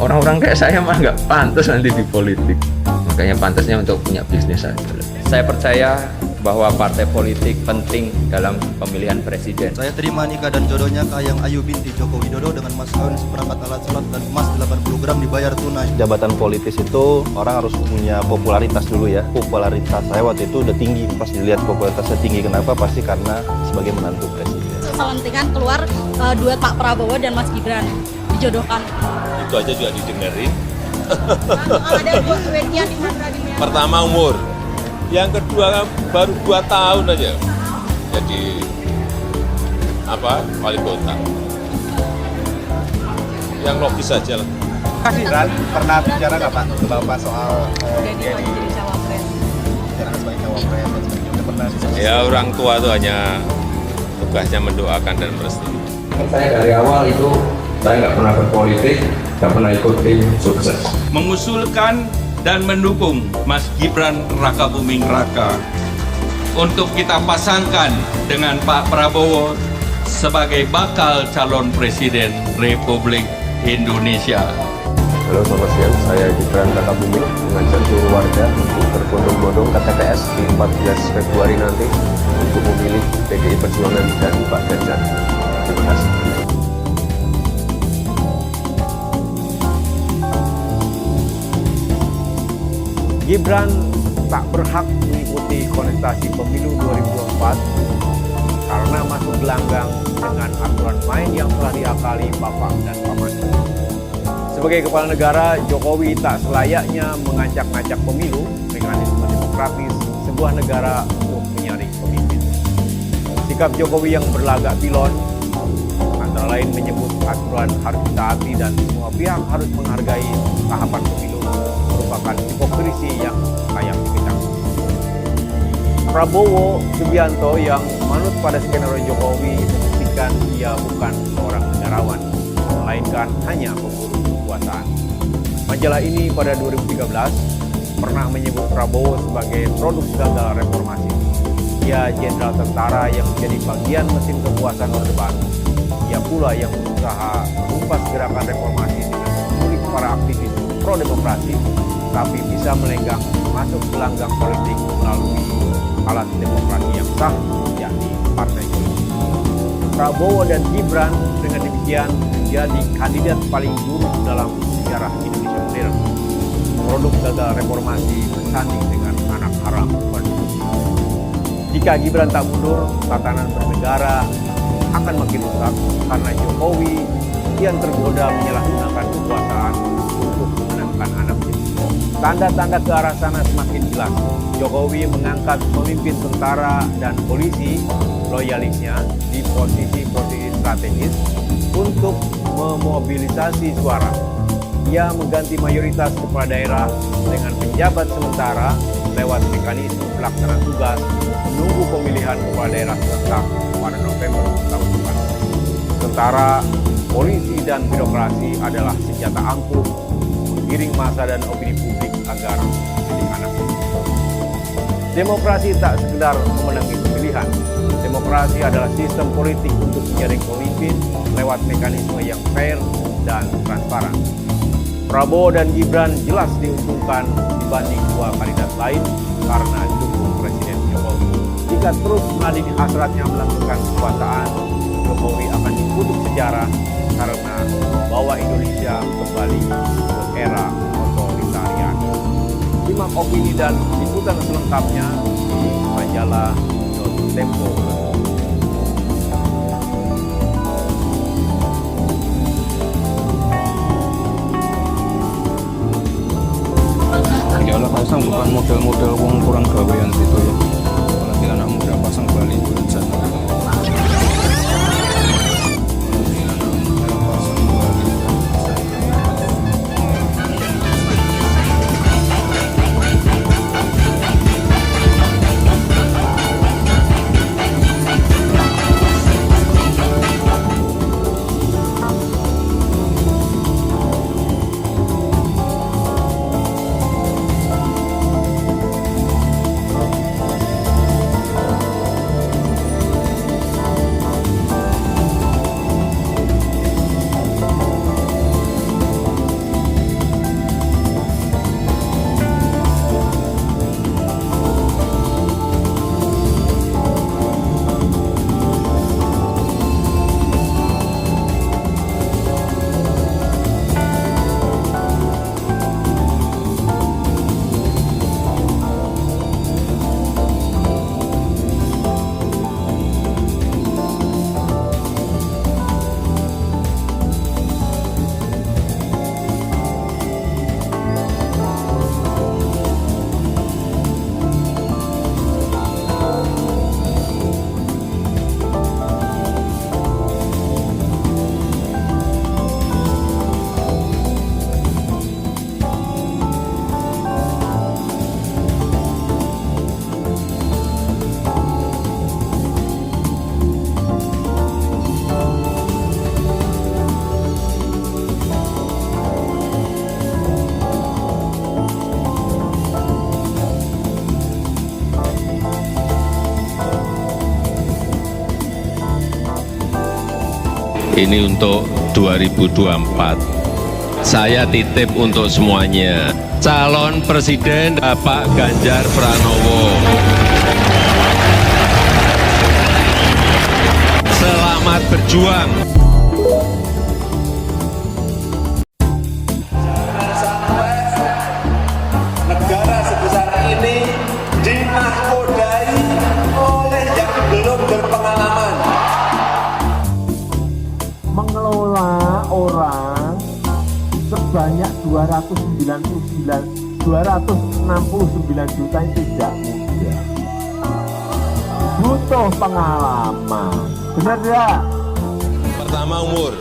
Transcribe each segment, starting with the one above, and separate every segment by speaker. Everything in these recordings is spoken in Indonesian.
Speaker 1: Orang-orang kayak saya mah nggak pantas nanti di politik. Makanya pantasnya untuk punya bisnis saja.
Speaker 2: Saya percaya bahwa partai politik penting dalam pemilihan presiden.
Speaker 3: Saya terima nikah dan jodohnya Kahiyang Ayu binti Joko Widodo dengan mas kawin seperangkat alat sholat dan emas 80 gram dibayar tunai.
Speaker 4: Jabatan politis itu orang harus punya popularitas dulu ya. Popularitas saya waktu itu udah tinggi. Pas dilihat popularitasnya tinggi, kenapa? Pasti karena sebagai menantu presiden.
Speaker 5: Selentingan keluar duet Pak Prabowo dan Mas Gibran dijodohkan.
Speaker 6: Itu aja juga didengerin.
Speaker 5: Ada dua duetnya di mana?
Speaker 6: Pertama umur, yang kedua kan baru 2 tahun aja jadi wali kota. Yang logis saja lah.
Speaker 7: Gibran pernah bicara nggak Pak ke Bapak soal
Speaker 5: Jadi cawapres.
Speaker 7: bicara sebagai cawapres dan sebagainya? Pernah
Speaker 6: Ya orang tua itu hanya tugasnya mendoakan dan merestui.
Speaker 1: Saya dari awal itu saya nggak pernah berpolitik, nggak pernah ikut tim sukses.
Speaker 8: Mengusulkan dan mendukung Mas Gibran Rakabuming Raka untuk kita pasangkan dengan Pak Prabowo sebagai bakal calon presiden Republik Indonesia.
Speaker 4: Halo, selamat siang. Saya Gibran Rakabuming mengajak seluruh warga untuk berbondong-bondong ke TPS di 14 Februari nanti untuk memilih PDI Perjuangan dan Pak Ganjar. Terima kasih.
Speaker 9: Gibran tak berhak mengikuti kontestasi pemilu 2024 karena masuk gelanggang dengan aturan main yang telah diakali Bapak dan pamannya. Sebagai kepala negara, Jokowi tak selayaknya mengacak-ngacak pemilu, mekanisme demokratis sebuah negara untuk menyaring pemimpin. Sikap Jokowi yang berlagak pilon, antara lain menyebut aturan harus ditaati dan semua pihak harus menghargai tahapan pemilu, merupakan hipokrisi yang layak dikecam. Prabowo Subianto yang manut pada skenario Jokowi membuktikan ia bukan seorang negarawan, melainkan hanya pemburu kekuasaan. Majalah ini pada 2013 pernah menyebut Prabowo sebagai produk gagal reformasi. Ia jenderal tentara yang menjadi bagian mesin kekuasaan Orde Baru. Ia pula yang berusaha menumpas gerakan reformasi dengan menculik para aktivis pro-demokrasi, tapi bisa melenggang masuk gelanggang politik melalui alat demokrasi yang sah, yakni partai politik. Prabowo dan Gibran dengan demikian menjadi kandidat paling buruk dalam sejarah Indonesia modern. Produk gagal reformasi bersanding dengan anak haram konstitusi. Jika Gibran tak mundur, tatanan bernegara akan makin rusak karena Jokowi kian tergoda menyalahgunakan kekuasaan untuk memenangkan anaknya. Tanda-tanda ke arah sana semakin jelas. Jokowi mengangkat pemimpin tentara dan polisi loyalisnya di posisi-posisi strategis untuk memobilisasi suara. Ia mengganti mayoritas kepala daerah dengan penjabat sementara lewat mekanisme pelaksanaan tugas menunggu pemilihan kepala daerah serentak pada November tahun depan. Sementara polisi dan birokrasi adalah senjata ampuh menggiring massa dan opini publik agar memilih anaknya. Demokrasi tak sekedar memenangi pemilihan. Demokrasi adalah sistem politik untuk menjaring pemimpin lewat mekanisme yang fair dan transparan. Prabowo dan Gibran jelas diuntungkan dibanding dua kandidat lain karena didukung Presiden Jokowi. Jika terus mengadili hasratnya melanggengkan kekuasaan, Jokowi akan dikutuk sejarah karena membawa Indonesia kembali ke era otoritarian. Simak opini dan liputan selengkapnya di majalah Tempo.
Speaker 3: Ya Allah, pasang bukan model-model wong kurang gawean gitu ya. Nanti anak muda pasang Bali bulan
Speaker 8: ini untuk 2024. Saya titip untuk semuanya, calon presiden Bapak Ganjar Pranowo. Selamat berjuang.
Speaker 7: negara sebesar ini dinahkodai oleh yang belum berpengalaman.
Speaker 10: Mengelola orang sebanyak 269 juta itu tidak mudah. Butuh pengalaman. Benar tidak?
Speaker 6: Pertama umur,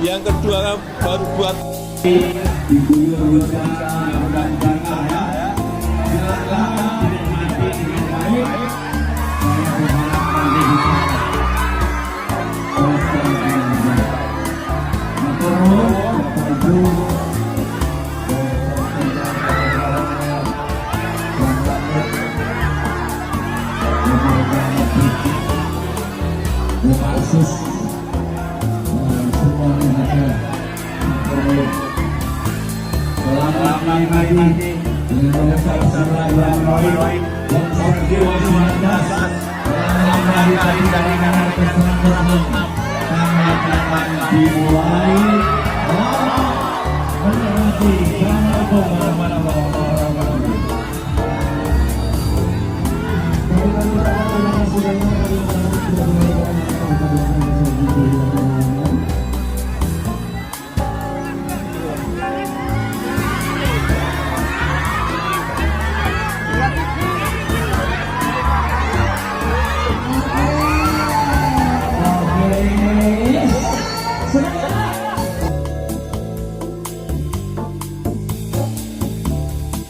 Speaker 6: yang kedua kan baru buat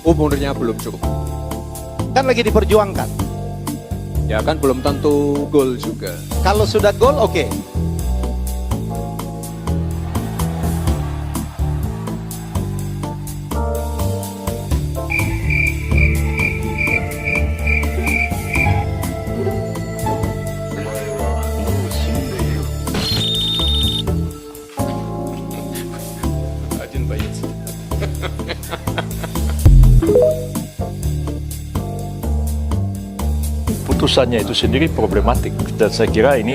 Speaker 4: Umurnya belum cukup.
Speaker 7: Kan lagi diperjuangkan.
Speaker 4: Ya kan belum tentu gol juga.
Speaker 7: Kalau sudah gol, oke.
Speaker 9: Putusannya itu sendiri problematik dan saya kira ini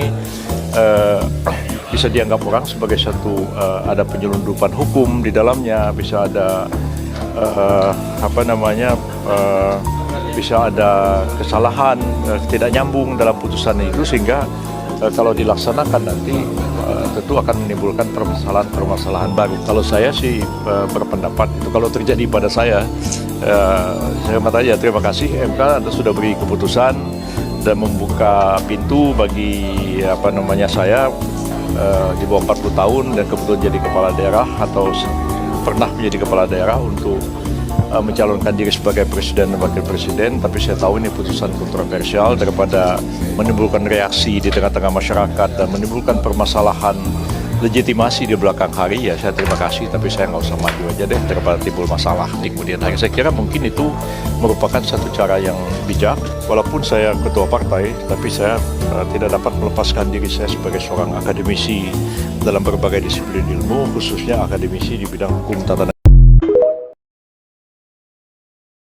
Speaker 9: bisa dianggap orang sebagai satu ada penyelundupan hukum di dalamnya, bisa ada bisa ada kesalahan tidak nyambung dalam putusan itu sehingga kalau dilaksanakan nanti tentu akan menimbulkan permasalahan baru. Kalau saya sih berpendapat itu kalau terjadi pada saya aja terima kasih MK, Anda sudah beri keputusan dan membuka pintu bagi saya di bawah 40 tahun dan kebetulan jadi kepala daerah atau pernah menjadi kepala daerah untuk mencalonkan diri sebagai presiden dan wakil presiden, tapi saya tahu ini putusan kontroversial daripada menimbulkan reaksi di tengah-tengah masyarakat dan menimbulkan permasalahan legitimasi di belakang hari. Ya saya terima kasih, tapi saya nggak usah maju aja deh daripada timbul masalah di kemudian hari. Saya kira mungkin itu merupakan satu cara yang bijak. Walaupun saya ketua partai, tapi saya tidak dapat melepaskan diri saya sebagai seorang akademisi dalam berbagai disiplin ilmu, khususnya akademisi di bidang hukum tata negara.